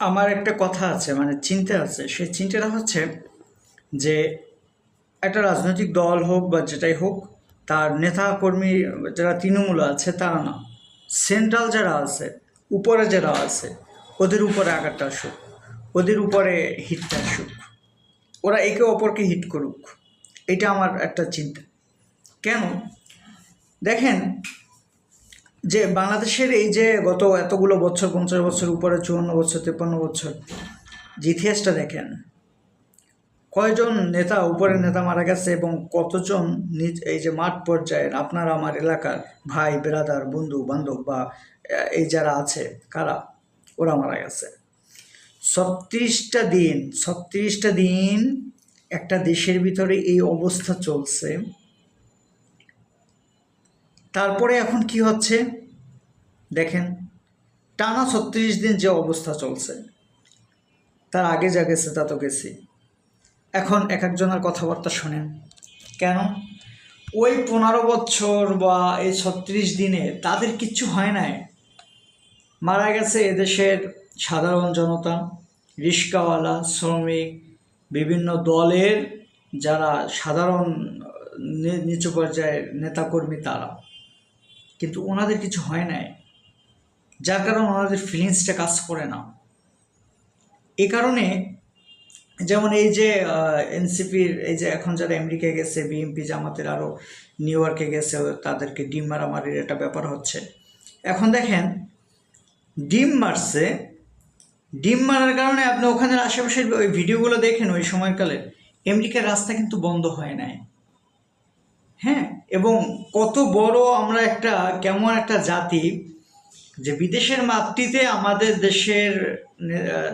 আমার একটা কথা আছে, মানে চিন্তা আছে। সেই চিন্তাটা হচ্ছে যে একটা রাজনৈতিক দল হোক বা যেটাই হোক, তার নেতা কর্মী যারা তৃণমূল আছে তারা না, সেন্ট্রাল যারা আছে, উপরে যারা আছে, ওদের উপরে আঘাতটা আসুক, ওদের উপরে হিটটা আসুক, ওরা একে অপরকে হিট করুক। এটা আমার একটা চিন্তা। কেন? দেখেন, যে বাংলাদেশের এই যে গত এতগুলো বছর, 50 বছর উপরে, 54 বছর, 53 বছর, যে ইতিহাসটা দেখেন, কয়জন নেতা, উপরের নেতা মারা গেছে এবং কতজন নিজ এই যে মাঠ পর্যায়ের আপনার আমার এলাকার ভাই ব্রাদার বন্ধু বান্ধব বা এই যারা আছে কারা, ওরা মারা গেছে। 36টা দিন একটা দেশের ভিতরে এই অবস্থা চলছে। তারপরে এখন কি হচ্ছে দেখেন, টানা 36 দিন যে অবস্থা চলছে, তার আগে যা গেছে তা তো গেছি। এখন এক একজনের কথাবার্তা শোনেন। কেন? ওই 15 বছর বা এই 36 দিনে তাদের কিচ্ছু হয় নাই। মারা গেছে এদেশের সাধারণ জনতা, রিক্সাওয়ালা, শ্রমিক, বিভিন্ন দলের যারা সাধারণ নিচু পর্যায়ের নেতাকর্মী, তারা। কিন্তু ওনাদের কিছু হয় নাই, যার কারণে ওনাদের ফিলিংসটা কাজ করে না। এ কারণে যেমন এই যে এনসিপির এই যে এখন যারা আমেরিকায় গেছে, বিএনপি জামাতের আরও নিউ ইয়র্কে গেছে, তাদেরকে ডিম মারামারির একটা ব্যাপার হচ্ছে। এখন দেখেন, ডিম মারছে, ডিম মারার কারণে আপনি ওখানের আশেপাশের ওই ভিডিওগুলো দেখেন, ওই সময়কালে আমেরিকার রাস্তা কিন্তু বন্ধ হয় নাই। হ্যাঁ, এবং কত বড় আমরা একটা কেমন একটা জাতি, যে বিদেশের মাটিতে আমাদের দেশের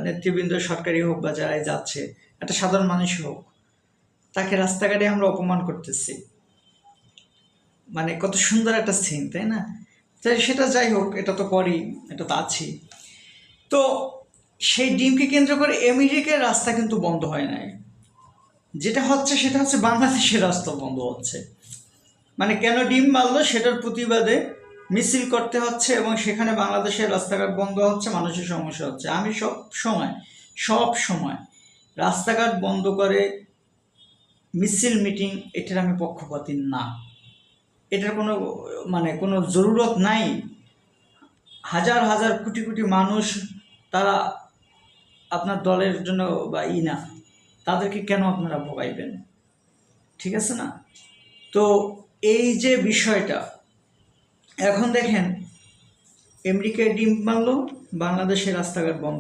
নেতৃবৃন্দ, সরকারি হোক বা যারাই যাচ্ছে, একটা সাধারণ মানুষ হোক, তাকে রাস্তাঘাটে আমরা অপমান করতেছি। মানে কত সুন্দর একটা সিন, তাই না? তাই সেটা যাই হোক, এটা তো করি, এটা তো আছি। তো সেই ডিমকে কেন্দ্র করে আমেরিকার রাস্তা কিন্তু বন্ধ হয় নাই। যেটা হচ্ছে সেটা হচ্ছে বাংলাদেশের রাস্তা বন্ধ হচ্ছে। মানে কেন ডিম মারলো সেটার প্রতিবাদে মিছিল করতে হচ্ছে এবং সেখানে বাংলাদেশের রাস্তাঘাট বন্ধ হচ্ছে, মানুষের সমস্যা হচ্ছে। আমি সব সময় রাস্তাঘাট বন্ধ করে মিছিল মিটিং, এটার আমি পক্ষপাতী না। এটার কোনো জরুরত নাই। হাজার হাজার কোটি কোটি মানুষ, তারা আপনার দলের জন্য বা না, তাদেরকে কেন আপনারা ভোগাইবেন? ঠিক আছে না? তো এই যে বিষয়টা, এখন দেখেন, আমেরিকায় ডিম মারলো, বাংলাদেশের রাস্তাঘাট বন্ধ